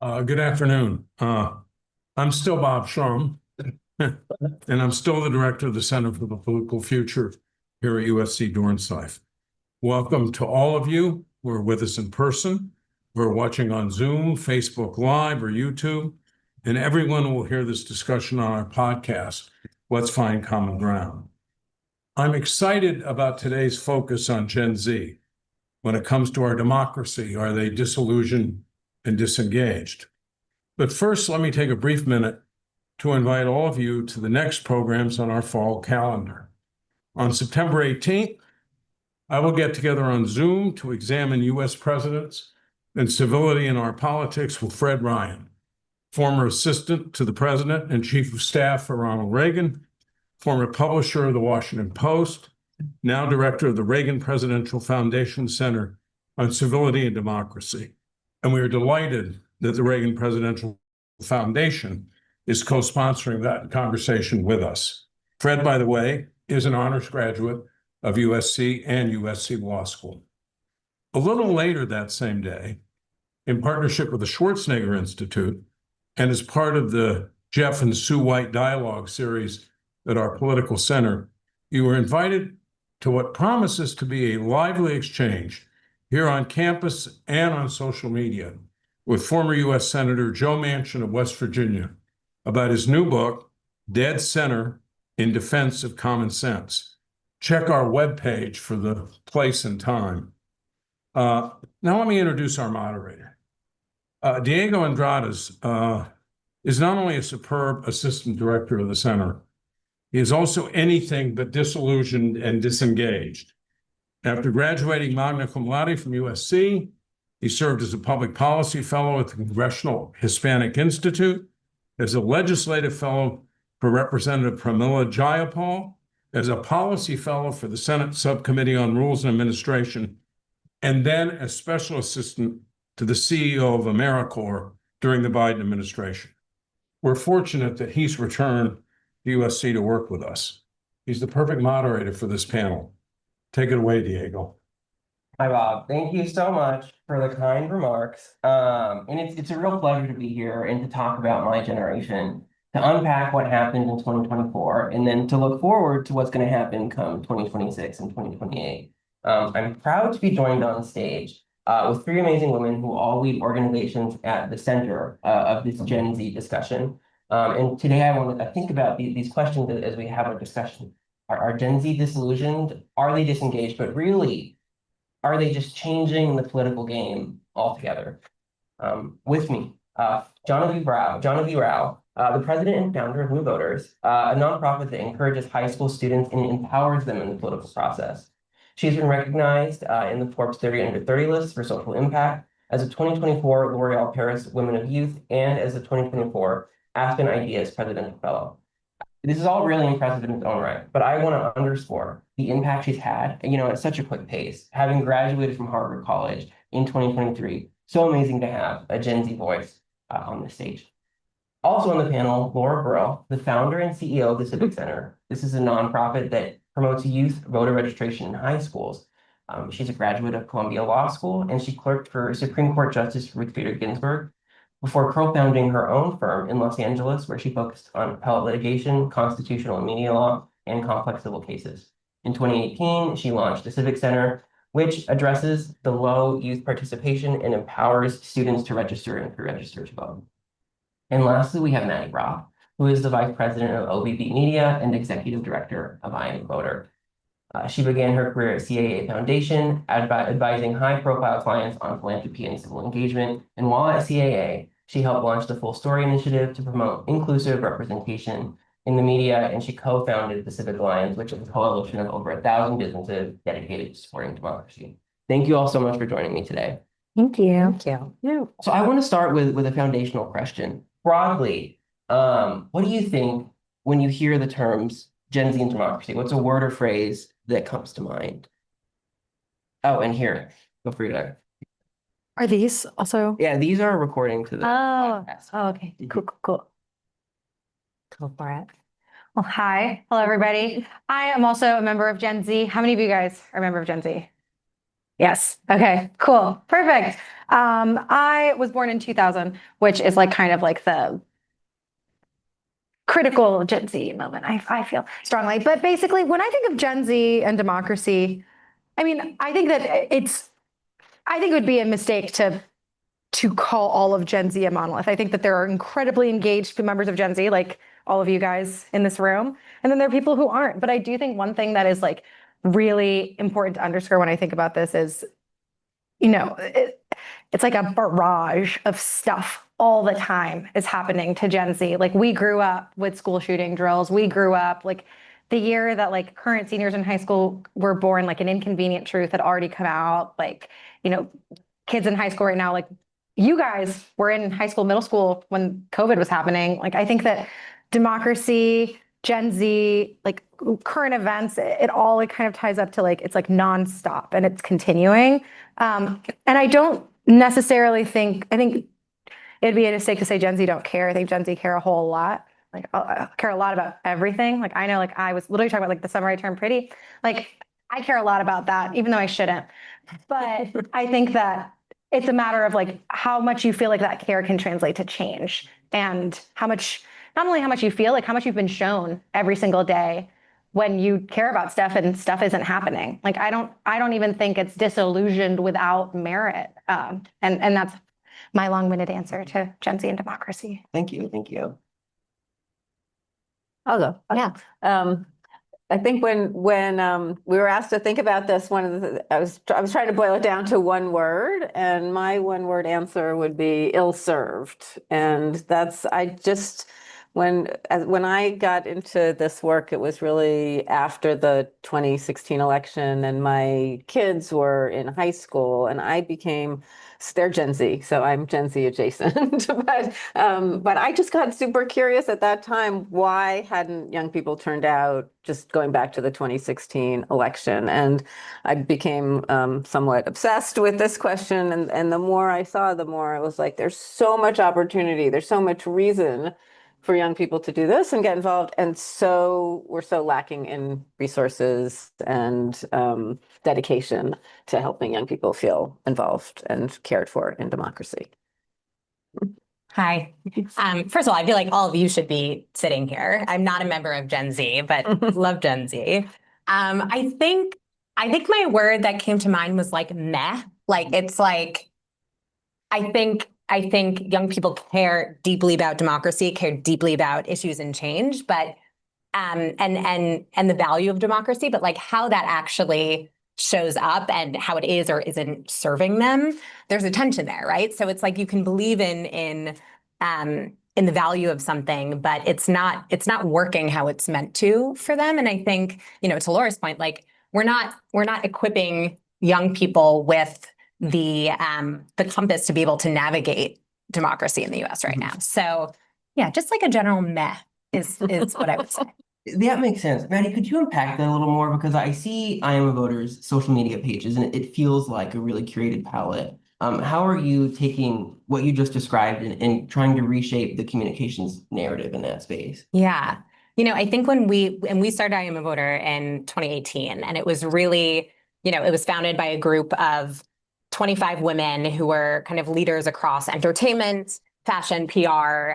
Good afternoon. I'm still Bob Shrum, and I'm still the director of the Center for the Political Future here at USC Dornsife. Welcome to all of you who are with us in person, who are watching on Zoom, Facebook Live, or YouTube, and everyone who will hear this discussion on our podcast, Let's Find Common Ground. I'm excited about today's focus on Gen Z. When it comes to our democracy, are they disillusioned and disengaged? But first, let me take a brief minute to invite all of you to the next programs on our fall calendar. On September 18th, I will get together on Zoom to examine U.S. presidents and civility in our politics with Fred Ryan, former assistant to the president and chief of staff for Ronald Reagan, former publisher of the Washington Post, now director of the Reagan Presidential Foundation Center on Civility and Democracy. And we are delighted that the Reagan Presidential Foundation is co-sponsoring that conversation with us. Fred, by the way, is an honors graduate of USC and USC Law School. A little later that same day, in partnership with the Schwarzenegger Institute and as part of the Jeff and Sue White Dialogue series at our political center, you were invited to what promises to be a lively exchange here on campus and on social media with former U.S. Senator Joe Manchin of West Virginia about his new book, Dead Center in Defense of Common Sense. Check our webpage for the place and time. Now let me introduce our moderator. Diego Andrades is not only a superb assistant director of the center, he is also anything but disillusioned and disengaged. After graduating magna cum laude from USC, he served as a public policy fellow at the Congressional Hispanic Institute, as a legislative fellow for Representative Pramila Jayapal, as a policy fellow for the Senate Subcommittee on Rules and Administration, and then as special assistant to the CEO of AmeriCorps during the Biden administration. We're fortunate that he's returned to USC to work with us. He's the perfect moderator for this panel. Take it away, Diego. Hi, Bob. Thank you so much for the kind remarks. And it's a real pleasure to be here and to talk about my generation, to unpack what happened in 2024, and then to look forward to what's going to happen come 2026 and 2028. I'm proud to be joined on stage with three amazing women who all lead organizations at the center of this Gen Z discussion. And today I want to think about these questions as we have our discussion. Are Gen Z disillusioned? Are they disengaged? But really, are they just changing the political game altogether? With me, Jahnavi Rao, the president and founder of New Voters, a nonprofit that encourages high school students and empowers them in the political process. She's been recognized in the Forbes 30 Under 30 list for social impact, as a 2024 L'Oreal Paris Women of Youth, and as a 2024 Aspen Ideas Presidential Fellow. This is all really impressive in its own right, but I want to underscore the impact she's had, at such a quick pace, having graduated from Harvard College in 2023. So amazing to have a Gen Z voice on the stage. Also on the panel, Laura Brill, the founder and CEO of the Civics Center. This is a nonprofit that promotes youth voter registration in high schools. She's a graduate of Columbia Law School, and she clerked for Supreme Court Justice Ruth Bader-Ginsburg before co-founding her own firm in Los Angeles, where she focused on appellate litigation, constitutional and media law, and complex civil cases. In 2018, she launched the Civics Center, which addresses the low youth participation and empowers students to register and pre-register to vote. And lastly, we have Maddy Roth, who is the vice president of OBB Media and executive director of I Am a Voter. She began her career at CAA Foundation, advising high-profile clients on philanthropy and civil engagement. And while at CAA, she helped launch the Full Story Initiative to promote inclusive representation in the media, and she co-founded the Civic Alliance, which is a coalition of over 1,000 businesses dedicated to supporting democracy. Thank you all so much for joining me today. Thank you. Thank you. So I want to start with a foundational question. Broadly, what do you think when you hear the terms Gen Z and democracy? What's a word or phrase that comes to mind? Oh, and here, feel free to. Are these also? Yeah, these are recording to the podcast. Oh, okay. Cool. Go for it. Well, hi. Hello, everybody. I am also a member of Gen Z. How many of you guys are a member of Gen Z? Yes. Okay, cool. Perfect. I was born in 2000, which is like kind of like the critical Gen Z moment, I feel strongly. But basically, when I think of Gen Z and democracy, I mean, I think it would be a mistake to call all of Gen Z a monolith. I think that there are incredibly engaged members of Gen Z, like all of you guys in this room, and then there are people who aren't. But I do think one thing that is like really important to underscore when I think about this is, it's like a barrage of stuff all the time is happening to Gen Z. Like we grew up with school shooting drills. We grew up like the year that like current seniors in high school were born, like an inconvenient truth had already come out. Like, kids in high school right now, like you guys were in high school, middle school when COVID was happening. Like I think that democracy, Gen Z, like current events, it all kind of ties up to like, it's like nonstop and it's continuing. And I don't necessarily I think it'd be a mistake to say Gen Z don't care. I think Gen Z care a whole lot. Like I care a lot about everything. Like I know, like I was literally talking about like the summer I turned pretty. Like I care a lot about that, even though I shouldn't. But I think that it's a matter of like how much you feel like that care can translate to change, and not only how much you feel, like how much you've been shown every single day when you care about stuff and stuff isn't happening. Like I don't even think it's disillusioned without merit. And that's my long-winded answer to Gen Z and democracy. Thank you. Thank you. I'll go. Yeah. I think when we were asked to think about this, I was trying to boil it down to one word, and my one word answer would be ill-served. And when I got into this work, it was really after the 2016 election, and my kids were in high school, and they're Gen Z, so I'm Gen Z adjacent. But I just got super curious at that time, why hadn't young people turned out, just going back to the 2016 election? And I became somewhat obsessed with this question. And the more I saw, the more I was like, there's so much opportunity. There's so much reason for young people to do this and get involved. And so we're so lacking in resources and dedication to helping young people feel involved and cared for in democracy. Hi. First of all, I feel like all of you should be sitting here. I'm not a member of Gen Z, but love Gen Z. I think my word that came to mind was like meh. Like it's like I think young people care deeply about democracy, care deeply about issues and change, but and the value of democracy, but like how that actually shows up and how it is or isn't serving them, there's a tension there, right? So it's like you can believe in the value of something, but it's not working how it's meant to for them. And I think, to Laura's point, like we're not equipping young people with the compass to be able to navigate democracy in the US right now. So yeah, just like a general meh is what I would say. That makes sense. Maddy, could you unpack that a little more? Because I see I Am a Voter's social media pages, and it feels like a really curated palette. How are you taking what you just described and trying to reshape the communications narrative in that space? Yeah. I think when we started I Am a Voter in 2018, and it was really, it was founded by a group of 25 women who were kind of leaders across entertainment, fashion, PR,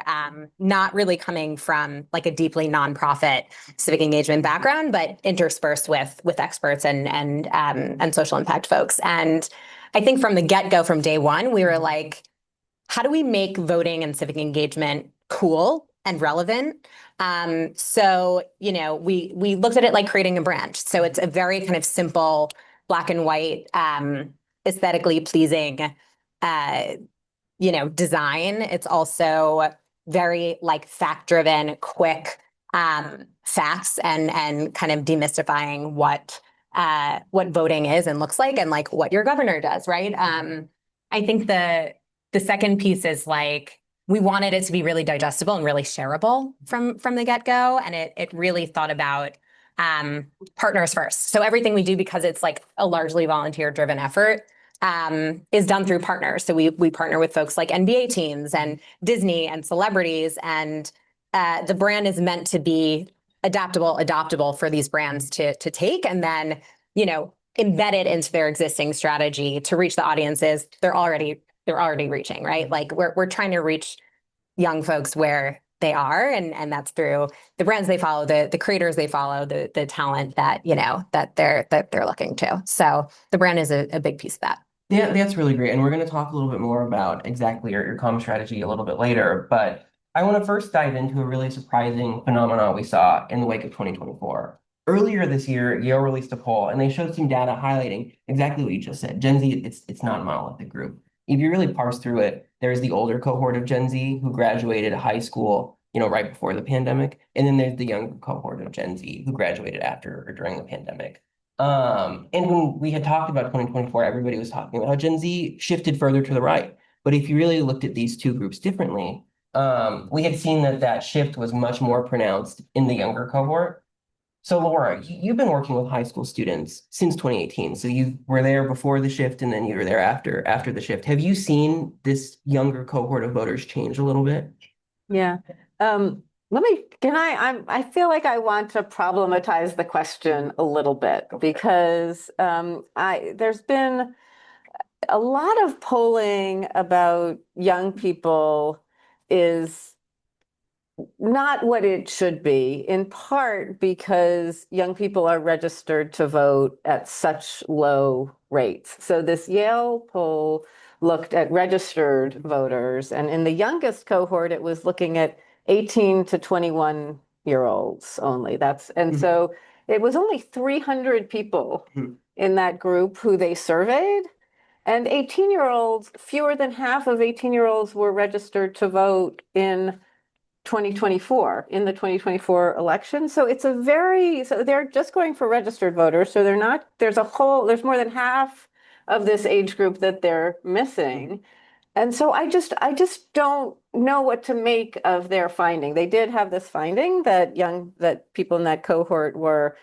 not really coming from like a deeply nonprofit civic engagement background, but interspersed with experts and social impact folks. And I think from the get-go, from day one, we were like, how do we make voting and civic engagement cool and relevant? So, we looked at it like creating a brand. So it's a very kind of simple, black and white, aesthetically pleasing, design. It's also very like fact-driven, quick facts and kind of demystifying what voting is and looks like and like what your governor does, right? I think the second piece is like we wanted it to be really digestible and really shareable from the get-go, and it really thought about partners first. So everything we do, because it's like a largely volunteer-driven effort, is done through partners. So we partner with folks like NBA teams and Disney and celebrities, and the brand is meant to be adaptable for these brands to take, and then embed it into their existing strategy to reach the audiences they're already they're already reaching, right? Like we're trying to reach young folks where they are, and that's through the brands they follow, the creators they follow, the talent that, you know, that they're looking to. So the brand is a big piece of that. Yeah, that's really great. And we're going to talk a little bit more about exactly your comm strategy a little bit later. But I want to first dive into a really surprising phenomenon we saw in the wake of 2024. Earlier this year, Yale released a poll and they showed some data highlighting exactly what you just said. Gen Z, it's not a monolithic group. If you really parse through it, there's the older cohort of Gen Z who graduated high school, you know, right before the pandemic. And then there's the younger cohort of Gen Z who graduated after or during the pandemic. And when we had talked about 2024, everybody was talking about how Gen Z shifted further to the right. But if you really looked at these two groups differently, we had seen that shift was much more pronounced in the younger cohort. So Laura, you've been working with high school students since 2018. So you were there before the shift and then you were there after the shift. Have you seen this younger cohort of voters change a little bit? Yeah. I feel like I want to problematize the question a little bit because there's been a lot of polling about young people is not what it should be, in part because young people are registered to vote at such low rates. So this Yale poll looked at registered voters, and in the youngest cohort, it was looking at 18 to 21-year-olds only. So it was only 300 people in that group who they surveyed. And 18-year-olds, fewer than half of 18-year-olds were registered to vote in 2024, in the 2024 election. So so they're just going for registered voters. So there's more than half of this age group that they're missing. And so I just don't know what to make of their finding. They did have this finding that people in that cohort were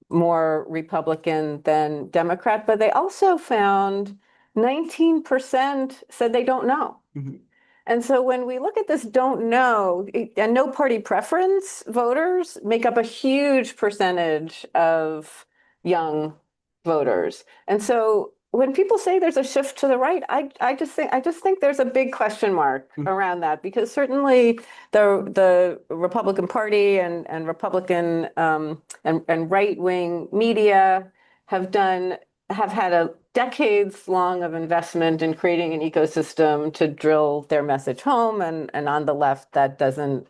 more Republican than Democrat, but they also found 19% said they don't know. And so when we look at this don't know, and no party preference voters make up a huge percentage of young voters. And so when people say there's a shift to the right, I just think there's a big question mark around that, because certainly the Republican Party and Republican and right-wing media have had a decades long of investment in creating an ecosystem to drill their message home, and on the left that doesn't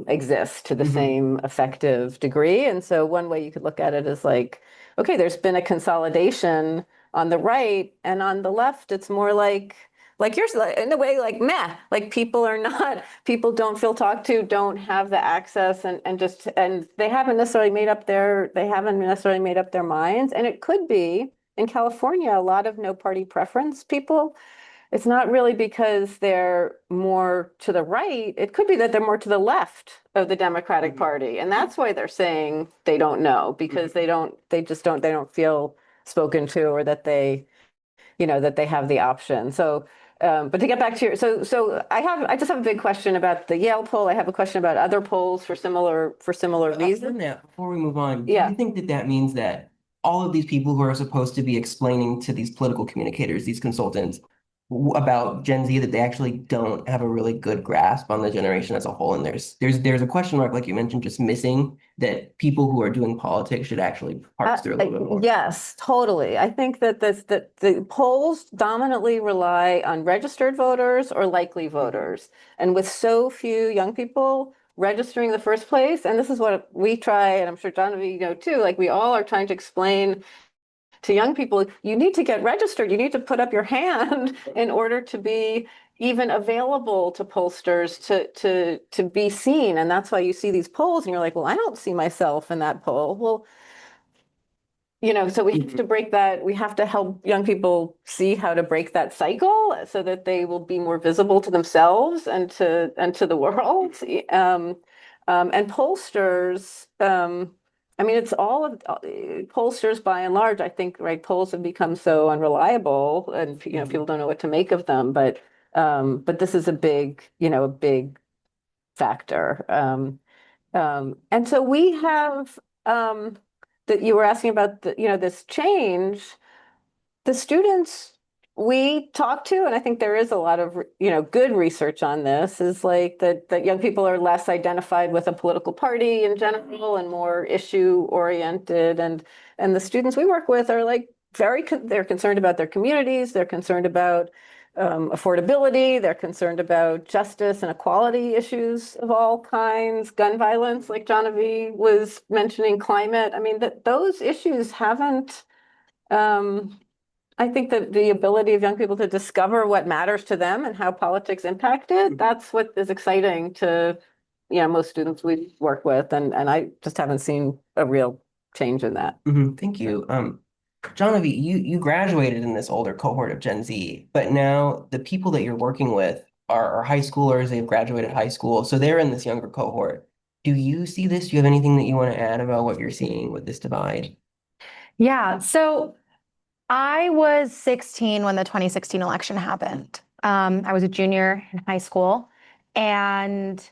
exist to the same effective degree. And so one way you could look at it is like, okay, there's been a consolidation on the right, and on the left it's more like yours, in a way, like meh, like people don't feel talked to, don't have the access, and they haven't necessarily made up their minds. And it could be in California, a lot of no party preference people, it's not really because they're more to the right. It could be that they're more to the left of the Democratic Party. And that's why they're saying they don't know, because they don't feel spoken to, or that they have the option. So, but to get back to I just have a big question about the Yale poll. I have a question about other polls for similar reasons. Before we move on, Yeah. do you think that means that all of these people who are supposed to be explaining to these political communicators, these consultants, about Gen Z, that they actually don't have a really good grasp on the generation as a whole? And there's a question mark, like you mentioned, just missing, that people who are doing politics should actually parse through a little bit more. Yes, totally. I think that the polls dominantly rely on registered voters or likely voters. And with so few young people registering in the first place, and this is what we try, and I'm sure Jahnavi, too, like we all are trying to explain to young people, you need to get registered. You need to put up your hand in order to be even available to pollsters to be seen. And that's why you see these polls and you're like, well, I don't see myself in that poll. Well, so we have to break that. We have to help young people see how to break that cycle so that they will be more visible to themselves and to the world. And pollsters, it's all of pollsters by and large. I think, right, polls have become so unreliable, and people don't know what to make of them. But this is a big factor. And so we have that you were asking about this change. The students we talk to, and I think there is a lot of, good research on this, is like that young people are less identified with a political party in general and more issue oriented. And the students we work with are like they're concerned about their communities, they're concerned about affordability, they're concerned about justice and equality issues of all kinds, gun violence, like Jahnavi was mentioning, climate. I mean, that those issues haven't, I think that the ability of young people to discover what matters to them and how politics impact it, that's what is exciting to, most students we work with. And I just haven't seen a real change in that. Thank you. Jahnavi, you graduated in this older cohort of Gen Z, but now the people that you're working with are high schoolers, they've graduated high school, so they're in this younger cohort. Do you see this? Do you have anything that you want to add about what you're seeing with this divide? Yeah, so I was 16 when the 2016 election happened. I was a junior in high school, and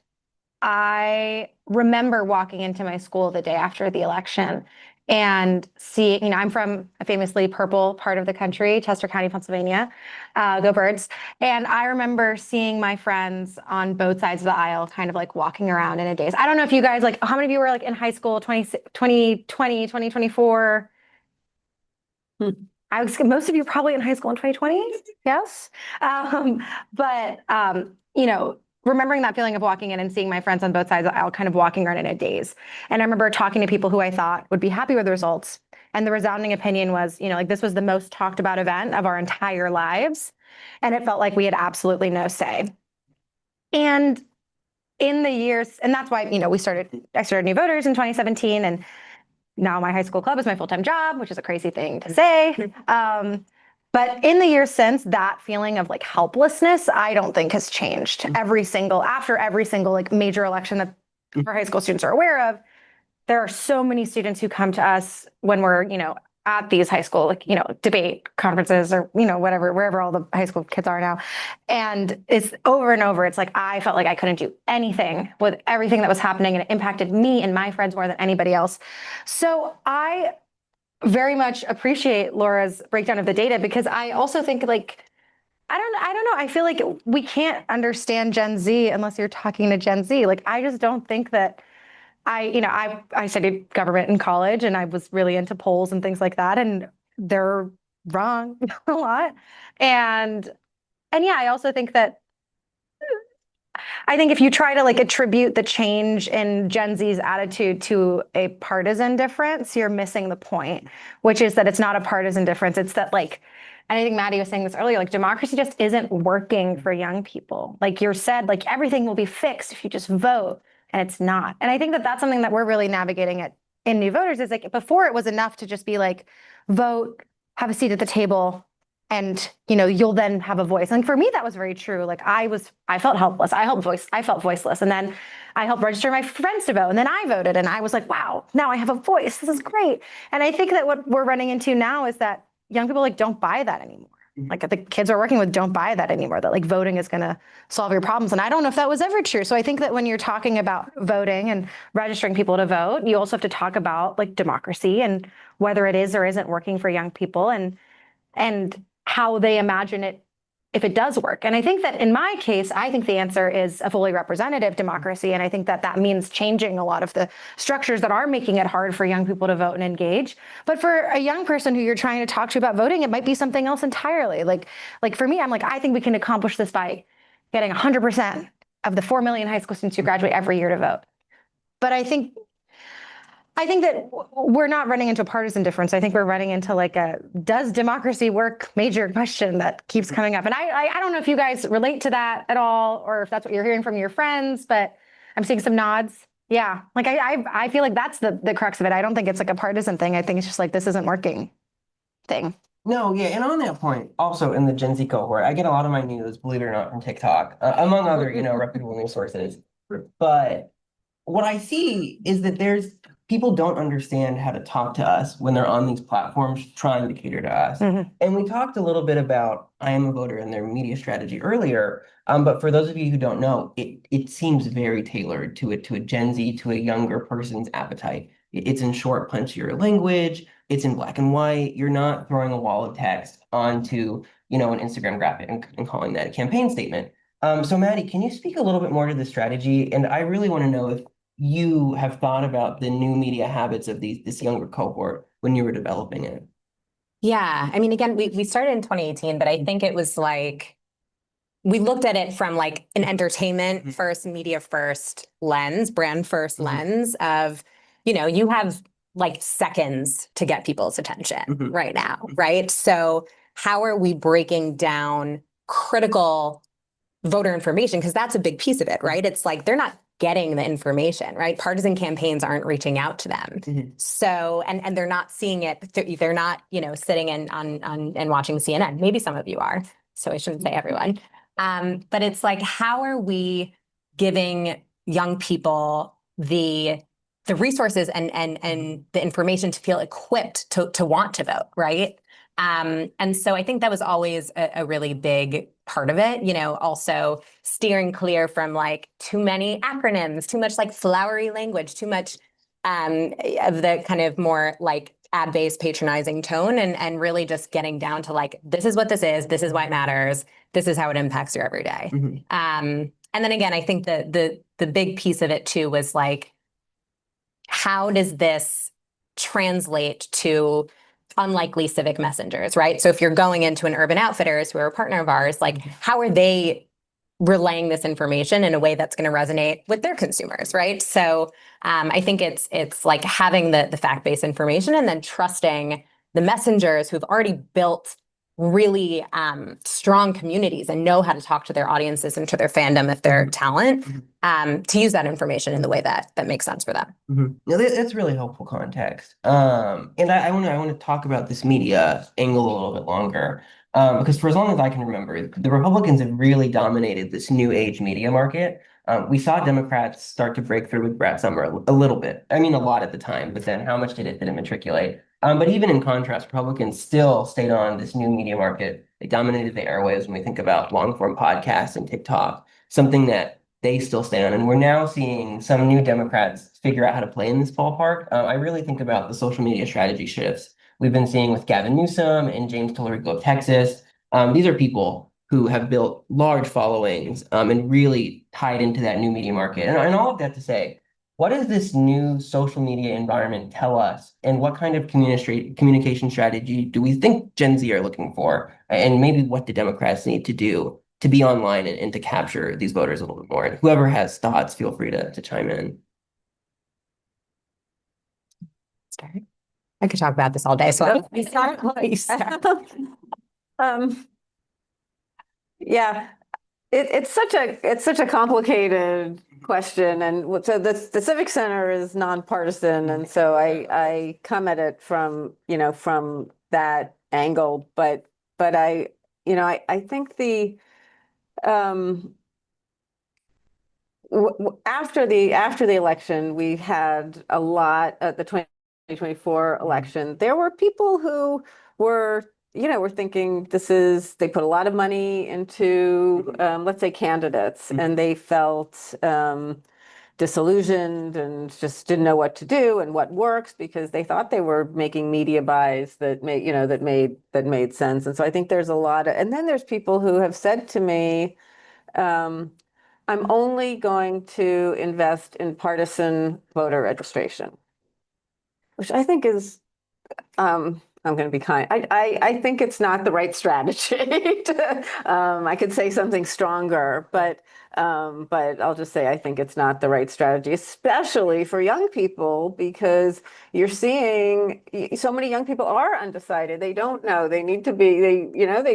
I remember walking into my school the day after the election and seeing, I'm from a famously purple part of the country, Chester County, Pennsylvania, go Birds. And I remember seeing my friends on both sides of the aisle kind of like walking around in a daze. I don't know if you guys, like, how many of you were like in high school, 2020, 2024? Most of you probably in high school in 2020, yes. Remembering that feeling of walking in and seeing my friends on both sides of the aisle kind of walking around in a daze. And I remember talking to people who I thought would be happy with the results. And the resounding opinion was, like this was the most talked about event of our entire lives. And it felt like we had absolutely no say. And in the years, and that's why, I started New Voters in 2017, and now my high school club is my full-time job, which is a crazy thing to say. But in the years since, that feeling of like helplessness, I don't think has changed. After every single like major election that our high school students are aware of, there are so many students who come to us when we're, at these high school, debate conferences or, whatever, wherever all the high school kids are now. And it's over and over. It's like, I felt like I couldn't do anything with everything that was happening, and it impacted me and my friends more than anybody else. So I very much appreciate Laura's breakdown of the data, because I also think like, I don't know. I feel like we can't understand Gen Z unless you're talking to Gen Z. Like, I just don't think that I studied government in college, and I was really into polls and things like that. And they're wrong a lot. And yeah, I also think that if you try to like attribute the change in Gen Z's attitude to a partisan difference, you're missing the point, which is that it's not a partisan difference. It's that like, and I think Maddy was saying this earlier, like democracy just isn't working for young people. Like you said, like everything will be fixed if you just vote, and it's not. And I think that that's something that we're really navigating in New Voters, is like before it was enough to just be like, vote, have a seat at the table, and you'll then have a voice. And for me, that was very true. Like I felt helpless. I felt voiceless. And then I helped register my friends to vote. And then I voted, and I was like, wow, now I have a voice. This is great. And I think that what we're running into now is that young people like don't buy that anymore. Like the kids we're working with don't buy that anymore, that like voting is going to solve your problems. And I don't know if that was ever true. So I think that when you're talking about voting and registering people to vote, you also have to talk about like democracy and whether it is or isn't working for young people, and how they imagine it if it does work. And I think that in my case, I think the answer is a fully representative democracy. And I think that that means changing a lot of the structures that are making it hard for young people to vote and engage. But for a young person who you're trying to talk to about voting, it might be something else entirely. Like for me, I'm like, I think we can accomplish this by getting 100% of the 4 million high school students who graduate every year to vote. But I think that we're not running into a partisan difference. I think we're running into like does democracy work major question that keeps coming up. And I don't know if you guys relate to that at all, or if that's what you're hearing from your friends, but I'm seeing some nods. Yeah, like I feel like that's the crux of it. I don't think it's like a partisan thing. I think it's just like, this isn't working thing. No, yeah, and on that point, also in the Gen Z cohort, I get a lot of my news, believe it or not, from TikTok, among other, reputable news sources. But what I see is that people don't understand how to talk to us when they're on these platforms trying to cater to us. Mm-hmm. And we talked a little bit about I Am a Voter and their media strategy earlier. But for those of you who don't know, it seems very tailored to a Gen Z, to a younger person's appetite. It's in short, punchier language. It's in black and white. You're not throwing a wall of text onto an Instagram graphic and calling that a campaign statement. So Maddy, can you speak a little bit more to the strategy? And I really want to know if you have thought about the new media habits of this younger cohort when you were developing it. Yeah, I mean, again, we started in 2018, but I think it was like we looked at it from like an entertainment first, media first lens, brand first lens of, you have like seconds to get people's attention right now, right? So how are we breaking down critical voter information? Because that's a big piece of it, right? It's like they're not getting the information, right? Partisan campaigns aren't reaching out to them. So, and they're not seeing it. They're not, sitting and watching CNN. Maybe some of you are. So I shouldn't say everyone. But it's like, how are we giving young people the resources and the information to feel equipped to want to vote, right? And so I think that was always a really big part of it, also steering clear from like too many acronyms, too much like flowery language, too much of the kind of more like ad-based patronizing tone and really just getting down to like, this is what this is why it matters, this is how it impacts your everyday. And then again, I think the big piece of it too was like, how does this translate to unlikely civic messengers, right? So if you're going into an Urban Outfitters, who are a partner of ours, like how are they relaying this information in a way that's going to resonate with their consumers, right? So I think it's like having the fact-based information and then trusting the messengers who've already built really strong communities and know how to talk to their audiences and to their fandom if they're talent, to use that information in the way that makes sense for them. No, that's really helpful context. And I want to talk about this media angle a little bit longer. Because for as long as I can remember, the Republicans have really dominated this new age media market. We saw Democrats start to break through with Brad Summer a little bit. I mean, a lot at the time, but then how much did it matriculate? But even in contrast, Republicans still stayed on this new media market. They dominated the airwaves when we think about long form podcasts and TikTok, something that they still stay on. And we're now seeing some new Democrats figure out how to play in this ballpark. I really think about the social media strategy shifts we've been seeing with Gavin Newsom and James Tallarico of Texas. These are people who have built large followings and really tied into that new media market. And all of that to say, what does this new social media environment tell us? And what kind of communication strategy do we think Gen Z are looking for? And maybe what do Democrats need to do to be online and to capture these voters a little bit more? And whoever has thoughts, feel free to chime in. Start. I could talk about this all day. So you start. Yeah, it's such a complicated question, and so the Civic Center is nonpartisan, and so I come at it from from that angle, but I think the after the election, we had a lot at the 2024 election. There were people who were thinking they put a lot of money into, let's say, candidates, and they felt disillusioned and just didn't know what to do and what works because they thought they were making media buys that made sense. And so I think there's a lot of, and then there's people who have said to me, I'm only going to invest in partisan voter registration, which I think is, I'm going to be kind. I think it's not the right strategy. I could say something stronger, but I'll just say I think it's not the right strategy, especially for young people, because you're seeing so many young people are undecided. They don't know. They need to be. They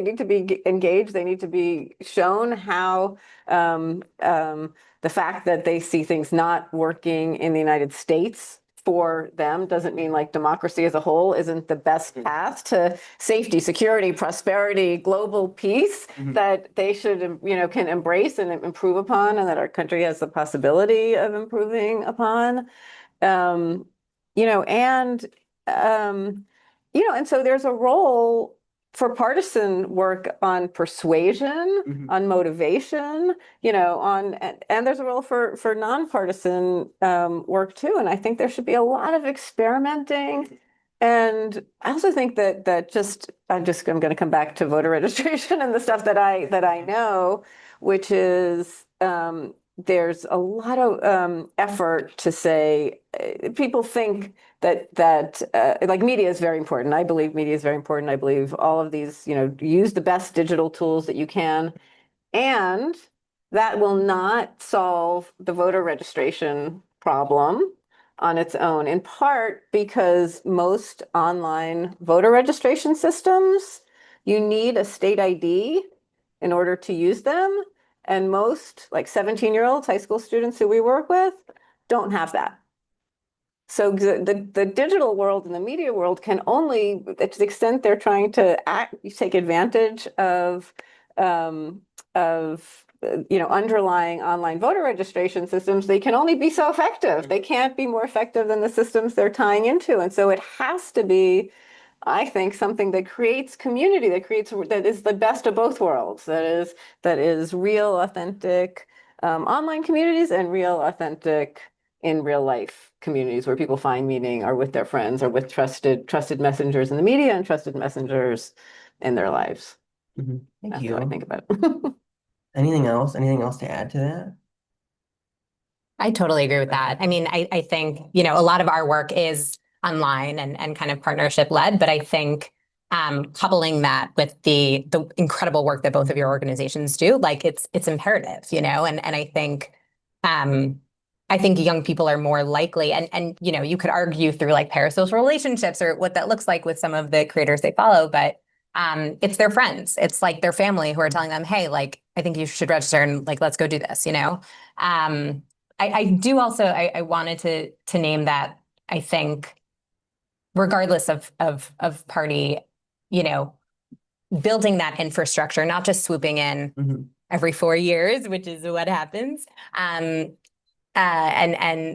need to be engaged. They need to be shown how the fact that they see things not working in the United States for them doesn't mean like democracy as a whole isn't the best path to safety, security, prosperity, global peace that they should, can embrace and improve upon, and that our country has the possibility of improving upon. And so there's a role for partisan work on persuasion, on motivation, and there's a role for nonpartisan work too. And I think there should be a lot of experimenting And I also think that I'm going to come back to voter registration and the stuff that I know, which is there's a lot of effort to say people think that like media is very important. I believe media is very important. I believe all of these, use the best digital tools that you can, and that will not solve the voter registration problem on its own, in part because most online voter registration systems, you need a state ID in order to use them. And most like 17-year-olds, high school students who we work with, don't have that. So the digital world and the media world can only, to the extent they're trying to take advantage of underlying online voter registration systems, they can only be so effective. They can't be more effective than the systems they're tying into. And so it has to be, I think, something that creates community, that is the best of both worlds, that is real, authentic online communities and real, authentic in real life communities where people find meaning, are with their friends, or with trusted messengers in the media and trusted messengers in their lives. Thank That's you. what I think about it. Anything else? Anything else to add to that? I totally agree with that. I mean, I think, a lot of our work is online and kind of partnership led, but I think coupling that with the incredible work that both of your organizations do, like it's imperative, and I think young people are more likely, and you could argue through like parasocial relationships or what that looks like with some of the creators they follow, but it's their friends, it's like their family who are telling them, hey, like I think you should register and like let's go do this. I do also I wanted to name that I think regardless of party, building that infrastructure, not just swooping in every 4 years, which is what happens. And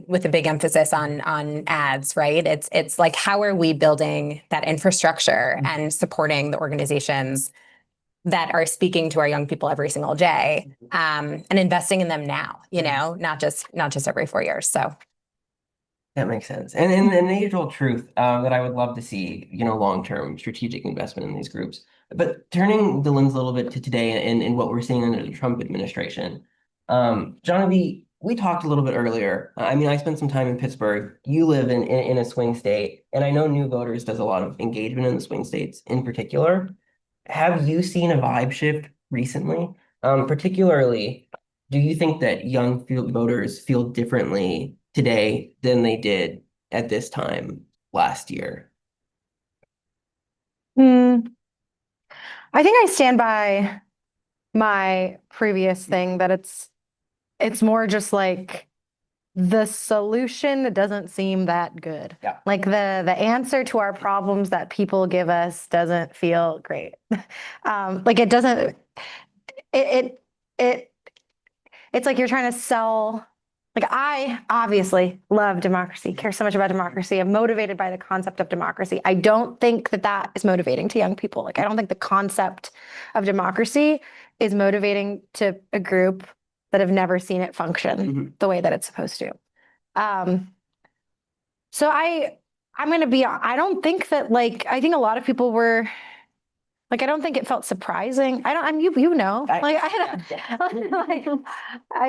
with a big emphasis on ads, right? It's like, how are we building that infrastructure and supporting the organizations that are speaking to our young people every single day, and investing in them now, not just every 4 years. So that makes sense. And the age-old truth that I would love to see, long-term strategic investment in these groups. But turning the lens a little bit to today and what we're seeing under the Trump administration, Jahnavi, we talked a little bit earlier. I spent some time in Pittsburgh. You live in a swing state, and I know New Voters does a lot of engagement in the swing states in particular. Have you seen a vibe shift recently? Particularly, do you think that young voters feel differently today than they did at this time last year? I think I stand by my previous thing that it's more just like the solution doesn't seem that good. Yeah. Like the answer to our problems that people give us doesn't feel great. Like it doesn't, it's like you're trying to sell. Like I obviously love democracy, care so much about democracy. I'm motivated by the concept of democracy. I don't think that is motivating to young people. Like I don't think the concept of democracy is motivating to a group that have never seen it function the way that it's supposed to. So I'm going to be, I don't think that I think a lot of people were I don't think it felt surprising. I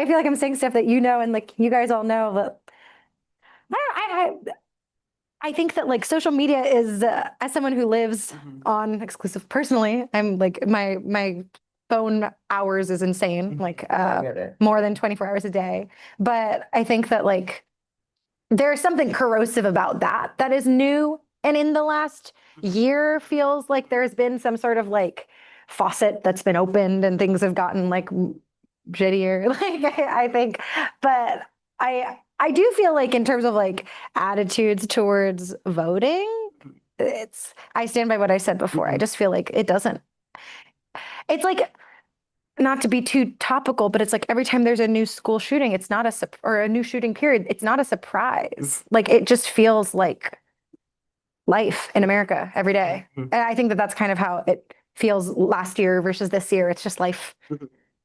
feel like I'm saying stuff that and like you guys all know, but I think that social media is, as someone who lives on exclusive personally, I'm like my phone hours is insane, more than 24 hours a day. But I think that there's something corrosive about that is new. And in the last year feels like there's been some sort of faucet that's been opened and things have gotten shittier. I think, but I do feel in terms of attitudes towards voting, I stand by what I said before. I just feel it doesn't, it's not to be too topical, but it's every time there's a new school shooting, it's not or a new shooting period, it's not a surprise. It just feels like life in America every day. And I think that that's kind of how it feels last year versus this year. It's just life.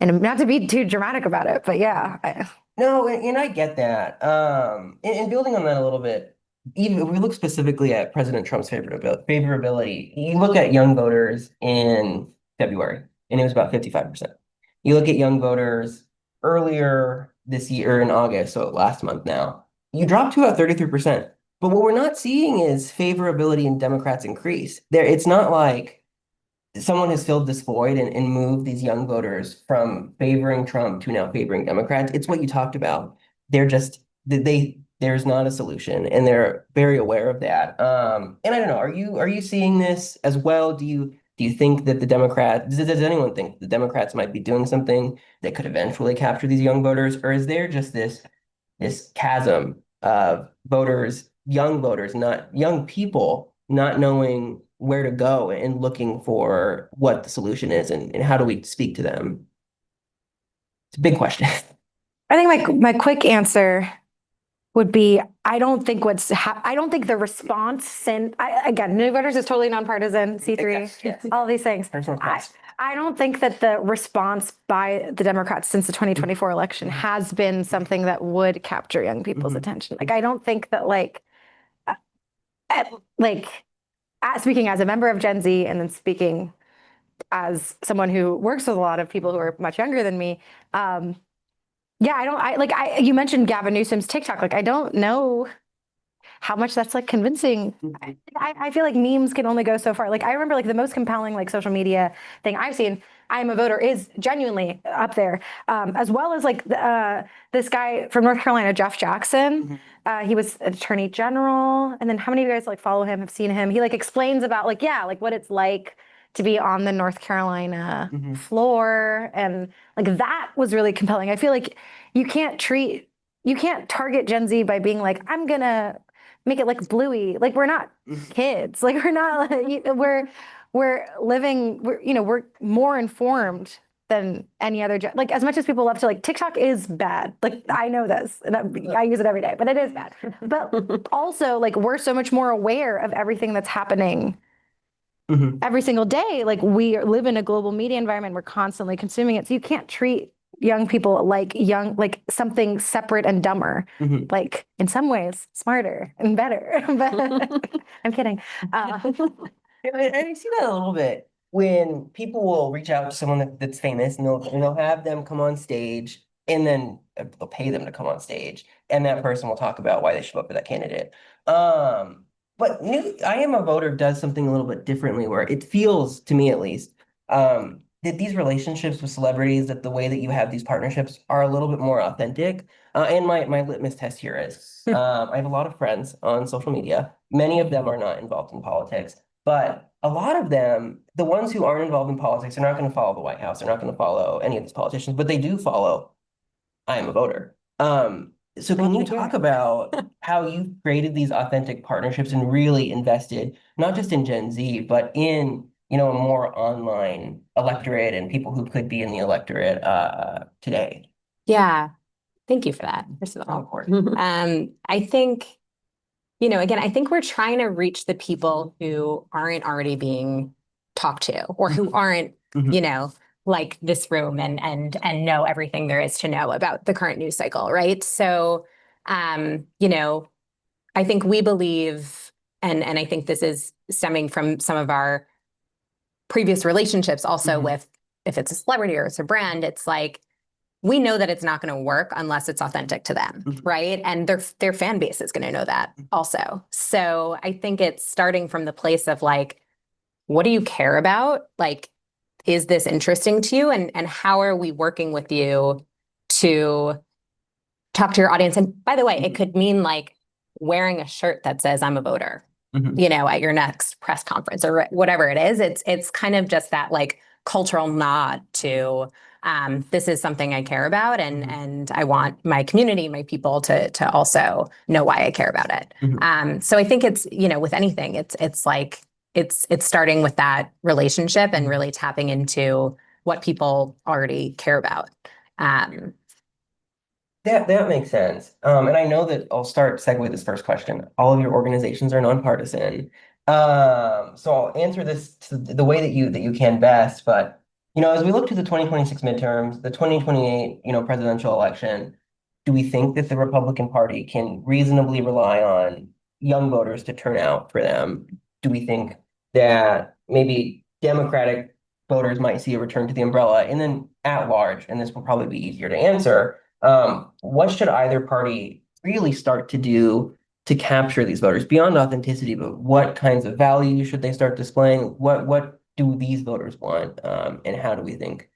And not to be too dramatic about it, but yeah. No, and I get that. And building on that a little bit, even if we look specifically at President Trump's favorability, you look at young voters in February, and it was about 55%. You look at young voters earlier this year in August, so last month now, you drop to about 33%. But what we're not seeing is favorability in Democrats increase. It's not like someone has filled this void and moved these young voters from favoring Trump to now favoring Democrats. It's what you talked about. There's not a solution, and they're very aware of that. And I don't know, are you seeing this as well? Do you think that does anyone think the Democrats might be doing something that could eventually capture these young voters, or is there just this chasm of young voters, not young people, not knowing where to go and looking for what the solution is, and how do we speak to them? It's a big question. I think my quick answer would be, I don't think the response again, New Voters is totally nonpartisan, C3, Yes. all these things. I don't think that the response by the Democrats since the 2024 election has been something that would capture young people's attention. Like, I don't think that speaking as a member of Gen Z and then speaking as someone who works with a lot of people who are much younger than me, you mentioned Gavin Newsom's TikTok. Like, I don't know how much that's convincing. I feel like memes can only go so far. Like, I remember the most compelling social media thing I've seen, I Am a Voter, is genuinely up there. As well as this guy from North Carolina, Jeff Jackson. He was an attorney general. And then how many of you guys follow him, have seen him? He explains about what it's like to be on the North Carolina floor. And that was really compelling. I feel like you can't target Gen Z by being I'm gonna make it Bluey. We're not kids. We're not, we're more informed than any other, as much as people love to TikTok is bad. I know this and I use it every day, but it is bad. But also we're so much more aware of everything that's happening every single day. We live in a global media environment. We're constantly consuming it. So you can't treat young people like something separate and dumber, in some ways smarter and better. But I'm kidding. I see that a little bit when people will reach out to someone that's famous, and they'll have them come on stage, and then they'll pay them to come on stage, and that person will talk about why they should vote for that candidate. But I Am a Voter does something a little bit differently, where it feels, to me at least, that these relationships with celebrities, that the way that you have these partnerships are a little bit more authentic. And my litmus test here is, I have a lot of friends on social media. Many of them are not involved in politics, but a lot of them, the ones who aren't involved in politics, are not going to follow the White House. They're not going to follow any of these politicians, but they do follow I Am a Voter. So can you talk about how you created these authentic partnerships and really invested not just in Gen Z, but in a more online electorate and people who could be in the electorate today? Yeah. Thank you for that, first of all. Of course. I think, again, I think we're trying to reach the people who aren't already being talked to, or who aren't, this room and know everything there is to know about the current news cycle, right? So, I think we believe, and I think this is stemming from some of our previous relationships also with, if it's a celebrity or it's a brand, it's we know that it's not going to work unless it's authentic to them, right? And their fan base is going to know that also. So I think it's starting from the place of what do you care about? Is this interesting to you? And how are we working with you to talk to your audience? And by the way, it could mean wearing a shirt that says I'm a voter, at your next press conference or whatever it is. It's kind of just that cultural nod to this is something I care about, and I want my community, my people to also know why I care about it. So I think it's, with anything, it's starting with that relationship and really tapping into what people already care about. That makes sense. And I know that I'll segue this first question. All of your organizations are nonpartisan. So I'll answer this to the way that you can best. But as we look to the 2026 midterms, the 2028 presidential election, do we think that the Republican Party can reasonably rely on young voters to turn out for them? Do we think that maybe Democratic voters might see a return to the umbrella? And then at large, and this will probably be easier to answer, what should either party really start to do to capture these voters beyond authenticity? But what kinds of values should they start displaying? What do these voters want? And how do we think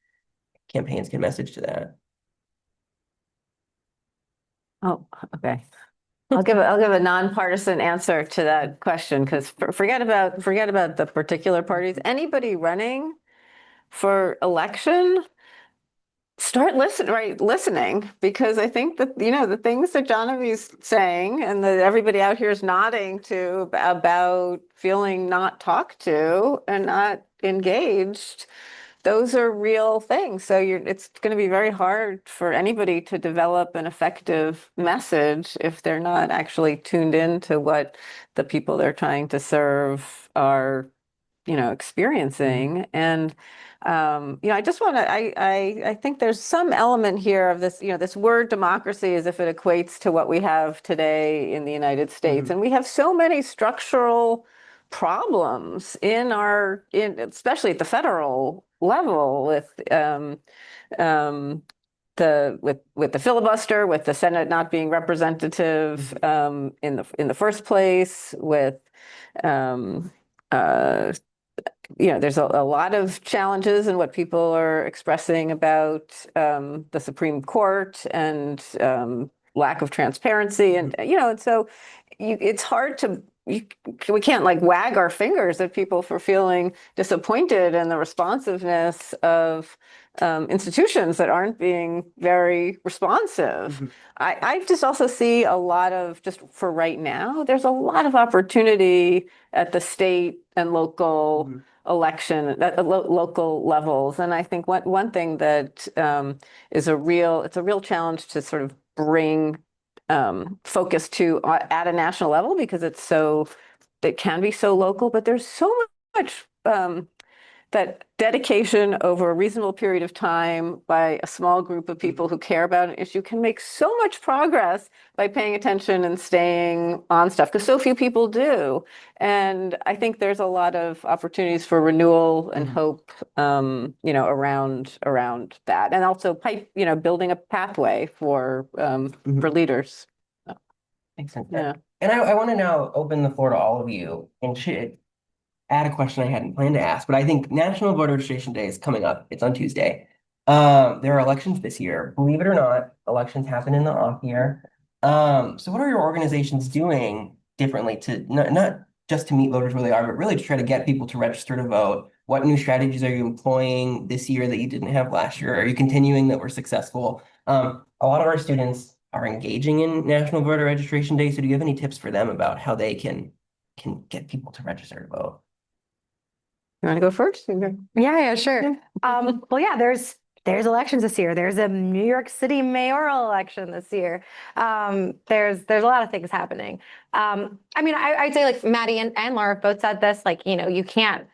campaigns can message to that? Oh, okay. I'll give a nonpartisan answer to that question, because forget about the particular parties. Anybody running for election, start listening, because I think that, the things that Jahnavi's saying and that everybody out here is nodding to about feeling not talked to and not engaged, those are real things. So it's going to be very hard for anybody to develop an effective message if they're not actually tuned in to what the people they're trying to serve are, experiencing. And I just want to, I think there's some element here of this, this word democracy, as if it equates to what we have today in the United States. And we have so many structural problems especially at the federal level, with the filibuster, with the Senate not being representative in the first place, with there's a lot of challenges in what people are expressing about the Supreme Court and lack of transparency, and and so it's hard to. We can't wag our fingers at people for feeling disappointed in the responsiveness of institutions that aren't being very responsive. I just also see a lot of, just for right now, there's a lot of opportunity at the state and local election, at local levels. And I think one thing that it's a real challenge to sort of bring focus to at a national level, because it can be so local, but there's so much that dedication over a reasonable period of time by a small group of people who care about an issue can make so much progress by paying attention and staying on stuff, because so few people do. And I think there's a lot of opportunities for renewal and hope, around that, and also building a pathway for leaders. Makes sense. Yeah. And I want to now open the floor to all of you and add a question I hadn't planned to ask, but I think National Voter Registration Day is coming up. It's on Tuesday. There are elections this year. Believe it or not, elections happen in the off year. So what are your organizations doing differently to not just to meet voters where they are, but really to try to get people to register to vote? What new strategies are you employing this year that you didn't have last year? Are you continuing that were successful? A lot of our students are engaging in National Voter Registration Day. So do you have any tips for them about how they can get people to register to vote? You want to go first? Yeah, sure. Well, yeah, there's elections this year. There's a New York City mayoral election this year. There's a lot of things happening. I'd say Maddy and Laura both said this, you can't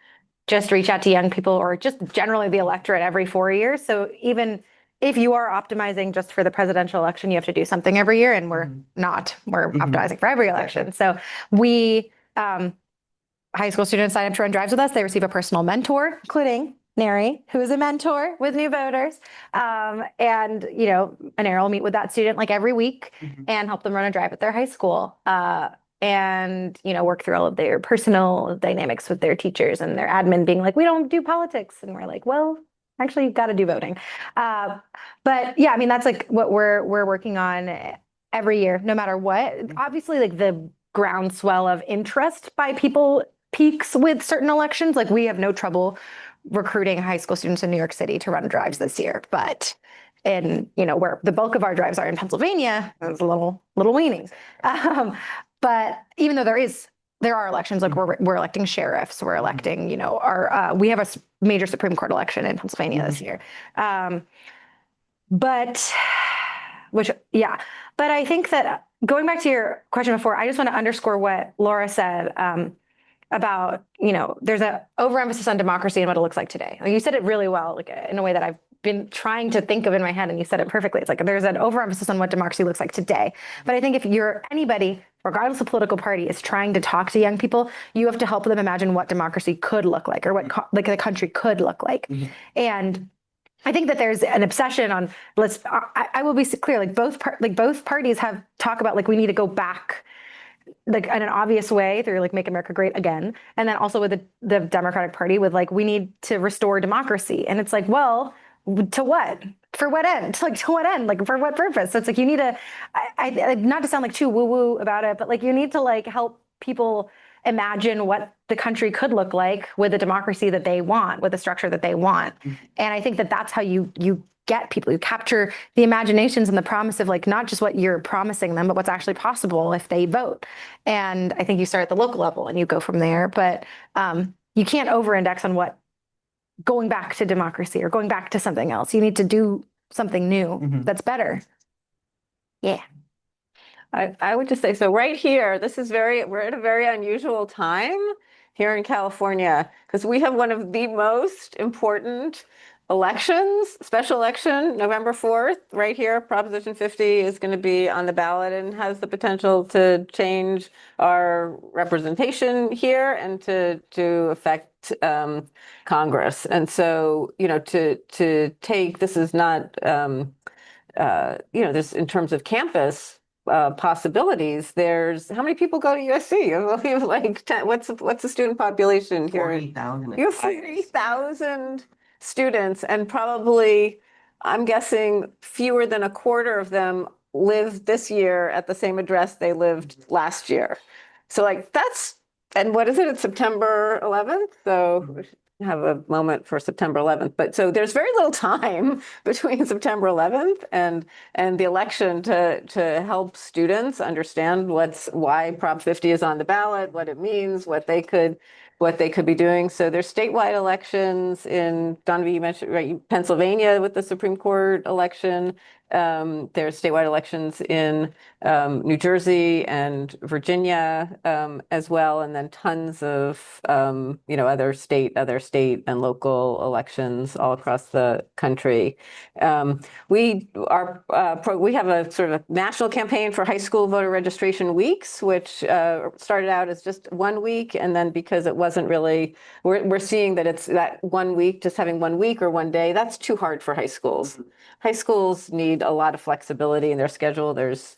just reach out to young people or just generally the electorate every 4 years. So even if you are optimizing just for the presidential election, you have to do something every year, and we're not. We're optimizing for every election. So we high school students sign up to run drives with us. They receive a personal mentor, including Neri, who is a mentor with new voters. And Neri will meet with that student every week and help them run a drive at their high school. And work through all of their personal dynamics with their teachers and their admin being we don't do politics. And we're well, actually, you've got to do voting. But yeah, that's what we're working on every year, no matter what. Obviously, the groundswell of interest by people peaks with certain elections. We have no trouble recruiting high school students in New York City to run drives this year, but where the bulk of our drives are in Pennsylvania, it's a little weaning. But even though there are elections, we're electing sheriffs, we're electing, we have a major Supreme Court election in Pennsylvania this year. But I think that going back to your question before, I just want to underscore what Laura said about, there's an overemphasis on democracy and what it looks like today. You said it really well, in a way that I've been trying to think of in my head, and you said it perfectly. It's like there's an overemphasis on what democracy looks like today. But I think if anybody, regardless of political party, is trying to talk to young people, you have to help them imagine what democracy could look like, or what like the country could look like. And I think that there's an obsession on I will be clear, like both parties have talk about like we need to go back like in an obvious way through like Make America Great Again. And then also with the Democratic Party with like, we need to restore democracy. And it's like, well, to what? For what end? Like to what end? Like for what purpose? So it's like, you need to, I not to sound like too woo-woo about it, but like you need to like help people imagine what the country could look like with the democracy that they want, with the structure that they want. And I think that that's how you get people, you capture the imaginations and the promise of like not just what you're promising them, but what's actually possible if they vote. And I think you start at the local level and you go from there, but you can't over-index on what going back to democracy or going back to something else. You need to do something new that's better. Yeah. I would just say, so right here, we're at a very unusual time here in California, because we have one of the most important elections, special election, November 4th, right here. Proposition 50 is going to be on the ballot and has the potential to change our representation here and to affect Congress. And so, to take, this is not, this in terms of campus possibilities, there's, how many people go to USC? You have like 10, what's the student population here? 40,000. You have 40,000 students, and probably, I'm guessing, fewer than a quarter of them live this year at the same address they lived last year. So like and what is it? It's September 11th. So we should have a moment for September 11th. But so there's very little time between September 11th and the election to help students understand why Prop 50 is on the ballot, what it means, what they could be doing. So there's statewide elections in, Jahnavi, you mentioned, right, Pennsylvania with the Supreme Court election. There's statewide elections in New Jersey and Virginia as well, and then tons of other state and local elections all across the country. We have a sort of a national campaign for high school voter registration weeks, which started out as just 1 week, and then because it wasn't really, we're seeing that it's that 1 week, just having 1 week or 1 day, that's too hard for high schools. High schools need a lot of flexibility in their schedule. There's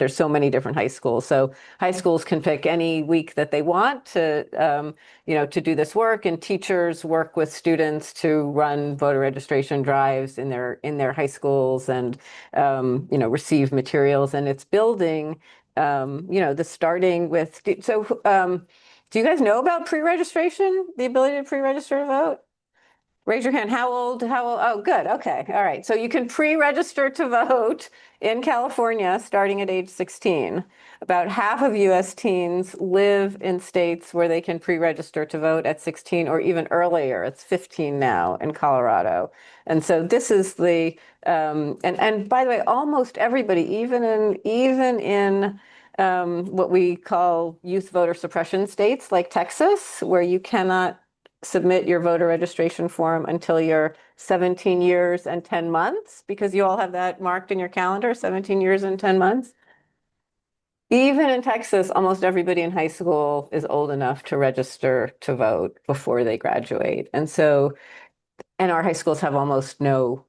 so many different high schools. So high schools can pick any week that they want to do this work, and teachers work with students to run voter registration drives in their high schools and receive materials. And it's building, the starting with. So do you guys know about pre-registration, the ability to pre-register to vote? Raise your hand. How old? Oh, good. Okay. All right. So you can pre-register to vote in California starting at age 16. About half of US teens live in states where they can pre-register to vote at 16 or even earlier. It's 15 now in Colorado. And so this is the, and by the way, almost everybody, even in what we call youth voter suppression states like Texas, where you cannot submit your voter registration form until you're 17 years and 10 months, because you all have that marked in your calendar, 17 years and 10 months. Even in Texas, almost everybody in high school is old enough to register to vote before they graduate. And our high schools have almost no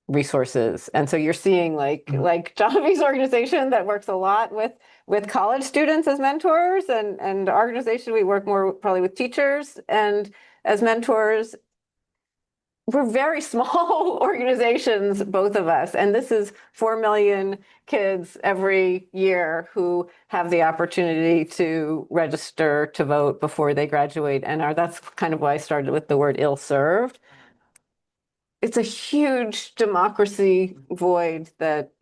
resources. And so you're seeing like Jahnavi's organization that works a lot with college students as mentors, and our organization, we work more probably with teachers and as mentors. We're very small organizations, both of us. And this is 4 million kids every year who have the opportunity to register to vote before they graduate. And that's kind of why I started with the word ill-served. It's a huge democracy void that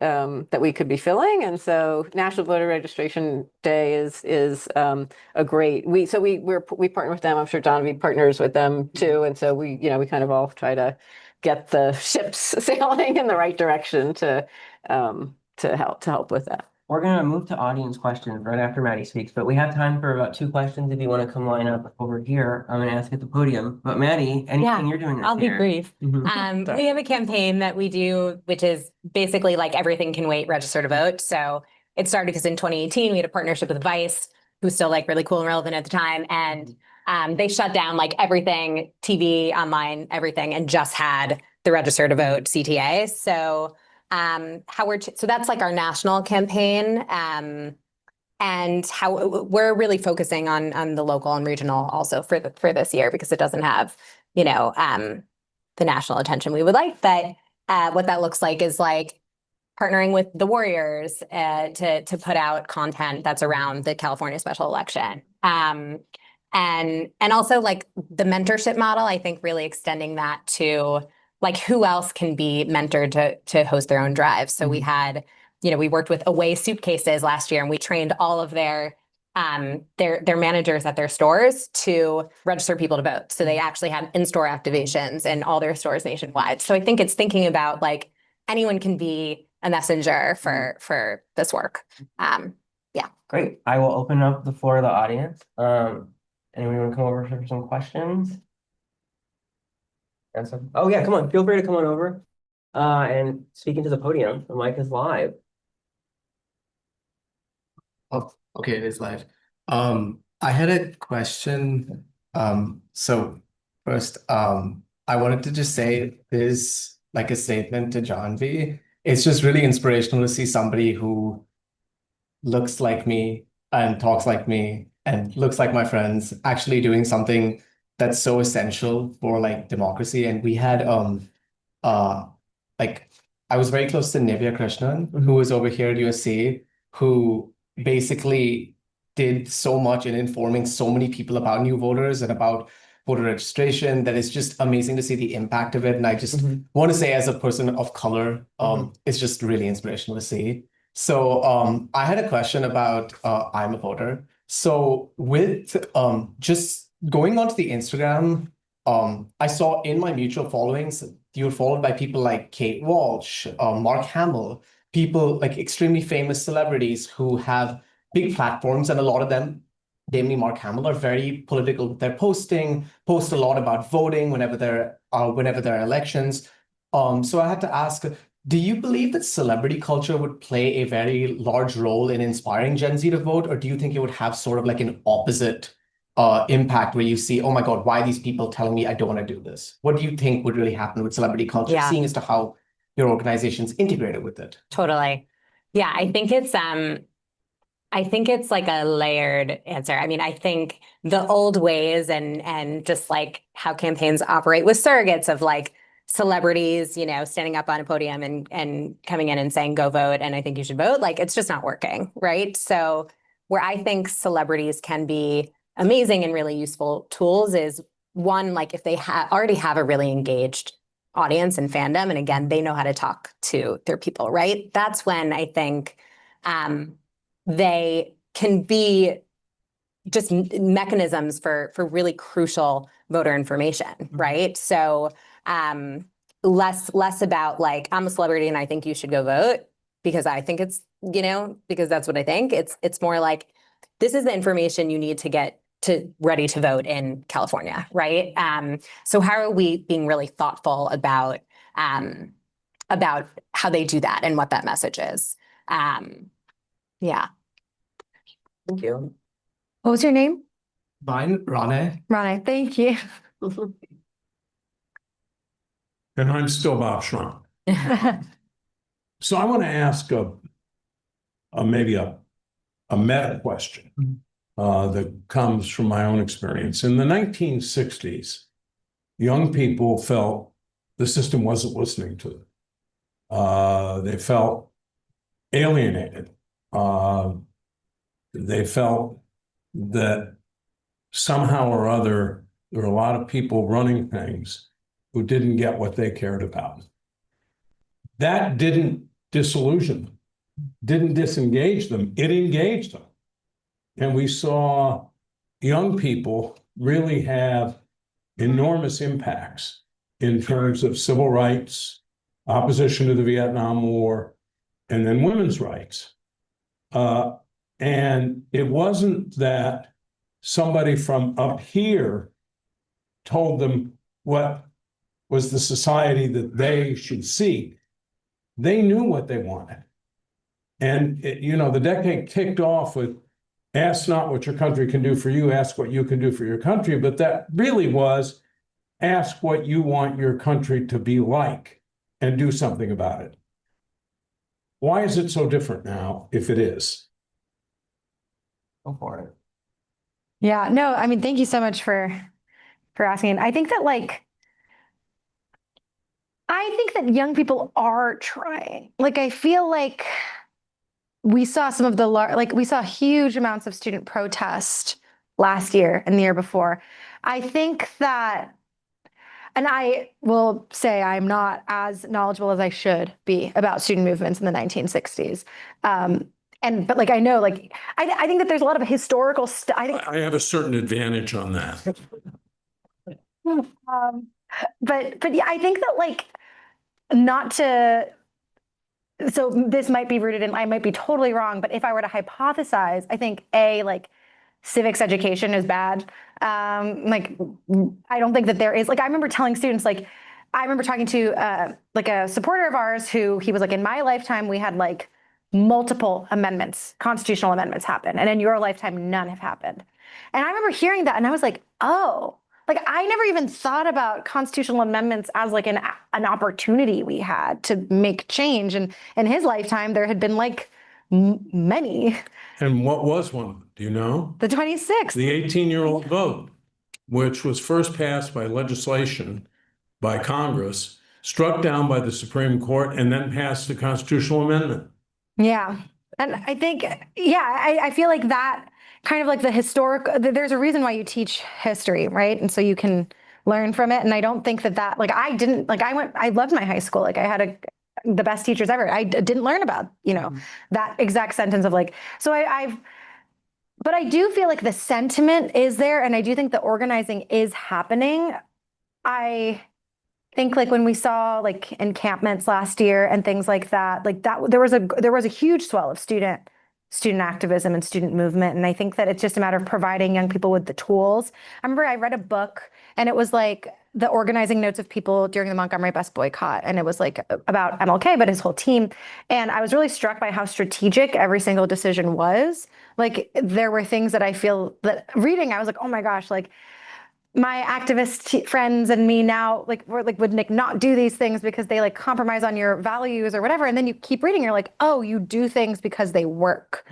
we could be filling, and so National Voter Registration Day is a great. We partner with them. I'm sure Jahnavi partners with them too, and so we kind of all try to get the ships sailing in the right direction to help with that. we're gonna move to audience questions right after Maddie speaks, but we have time for about 2 questions if you want to come line up over here. I'm gonna ask at the podium. But Maddie, anything you're doing this I'll be year? brief. Mhm. We have a campaign that we do, which is basically like everything can wait, register to vote. So it started because in 2018, we had a partnership with Vice, who's still like really cool and relevant at the time. And they shut down like everything, TV, online, everything, and just had the register to vote CTA. So so that's like our national campaign. And how we're really focusing on the local and regional also for this year because it doesn't have, the national attention we would like. But what that looks like is like partnering with the Warriors to put out content that's around the California special election. And also like the mentorship model, I think really extending that to like who else can be mentored to host their own drives. So we had, we worked with Away Suitcases last year and we trained all of their managers at their stores to register people to vote. So they actually had in-store activations in all their stores nationwide. So I think it's thinking about like anyone can be a messenger for this work. Great. I will open up the floor to the audience. Anyone want to come over for some questions? Oh yeah, come on. Feel free to come on over and speak into the podium. The mic is live. Oh, okay, it is live. I had a question. So first, I wanted to just say there's like a statement to Jahnavi. It's just really inspirational to see somebody who looks like me and talks like me and looks like my friends actually doing something that's so essential for like democracy. And we had like I was very close to Nivya Krishnan, who was over here at USC, who basically did so much in informing so many people about new voters and about voter registration that it's just amazing to see the impact of it. And I just want to say, as a person of color, it's just really inspirational to see. So I had a question about I'm a voter. So with just going onto the Instagram, I saw in my mutual followings, you're followed by people like Kate Walsh, Mark Hamill, people like extremely famous celebrities who have big platforms, and a lot of them, namely Mark Hamill, are very political with their post a lot about voting whenever there are elections. So I had to ask, do you believe that celebrity culture would play a very large role in inspiring Gen Z to vote, or do you think it would have sort of like an opposite impact where you see, oh my God, why are these people telling me I don't want to do this? What do you think would really happen with celebrity culture, seeing as to how your organization's integrated with it? Totally. Yeah, I think it's like a layered answer. I mean, I think the old ways and just like how campaigns operate with surrogates of like celebrities, standing up on a podium and coming in and saying, go vote, and I think you should vote, like it's just not working, right? So where I think celebrities can be amazing and really useful tools is one, like if they already have a really engaged audience and fandom, and again, they know how to talk to their people, right? That's when I think they can be just mechanisms for really crucial voter information, right? So less about like, I'm a celebrity and I think you should go vote because I think it's, because that's what I think. It's more like, this is the information you need to get to ready to vote in California, right? So how are we being really thoughtful about how they do that and what that message is? Yeah. Thank you. What was your name? Mine, Rane. Ronnie, thank you. And I'm still Bob Shrum. So I want to ask maybe a meta question that comes from my own experience. In the 1960s, young people felt the system wasn't listening to them. They felt alienated. They felt that somehow or other, there were a lot of people running things who didn't get what they cared about. That didn't disillusion them, didn't disengage them, it engaged them. And we saw young people really have enormous impacts in terms of civil rights, opposition to the Vietnam War, and then women's rights. And it wasn't that somebody from up here told them what was the society that they should see. They knew what they wanted. And, the decade kicked off with ask not what your country can do for you, ask what you can do for your country. But that really was ask what you want your country to be like and do something about it. Why is it so different now, if it is? Go for it. Yeah, no, I mean, thank you so much for asking. I think that young people are trying. I feel like we saw some of we saw huge amounts of student protest last year and the year before. I think that, and I will say I'm not as knowledgeable as I should be about student movements in the 1960s. But I know, I think that there's a lot of historical stuff. I have a certain advantage on that. But yeah, I think that not to, so this might be rooted in, I might be totally wrong, but if I were to hypothesize, I think civics education is bad. I don't think that there is, I remember telling students, I remember talking to a supporter of ours who he was in my lifetime, we had multiple amendments, constitutional amendments happen. And in your lifetime, none have happened. And I remember hearing that and I was like, oh, I never even thought about constitutional amendments as an opportunity we had to make change. And in his lifetime, there had been many. And what was one of them? Do you know? The 26th. The 18-year-old vote, which was first passed by legislation by Congress, struck down by the Supreme Court, and then passed a constitutional amendment. Yeah. And I think, I feel like that kind of the historic, there's a reason why you teach history, right? And so you can learn from it. And I don't think that I loved my high school. I had the best teachers ever. I didn't learn about, that exact sentence of but I do feel like the sentiment is there. And I do think the organizing is happening. I think when we saw encampments last year and things like that, there was a huge swell of student activism and student movement. And I think that it's just a matter of providing young people with the tools. I remember I read a book and it was the organizing notes of people during the Montgomery bus boycott. And it was about MLK, but his whole team. And I was really struck by how strategic every single decision was. There were things that I feel that reading, I was oh my gosh, my activist friends and me now would not do these things because they compromise on your values or whatever. And then you keep reading, you're oh, you do things because they work.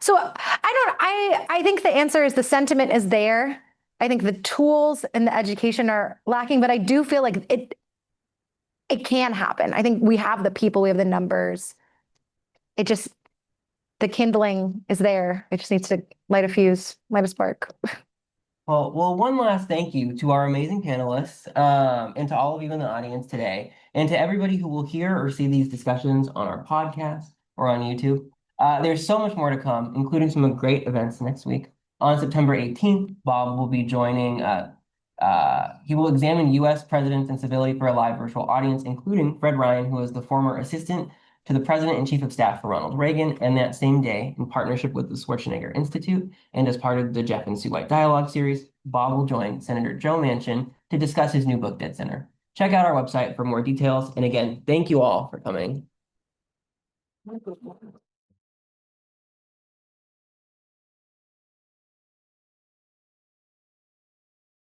So I think the answer is the sentiment is there. I think the tools and the education are lacking, but I do feel it can happen. I think we have the people, we have the numbers. The kindling is there. It just needs to light a spark. Well, one last thank you to our amazing panelists, and to all of you in the audience today, and to everybody who will hear or see these discussions on our podcast or on YouTube. There's so much more to come, including some great events next week. On September 18th, Bob will be joining, he will examine U.S. presidents and civility for a live virtual audience, including Fred Ryan, who is the former assistant to the President and Chief of Staff for Ronald Reagan, and that same day, in partnership with the Schwarzenegger Institute, and as part of the Jeff and Sue White Dialogue series, Bob will join Senator Joe Manchin to discuss his new book, Dead Center. Check out our website for more details, and again, thank you all for coming.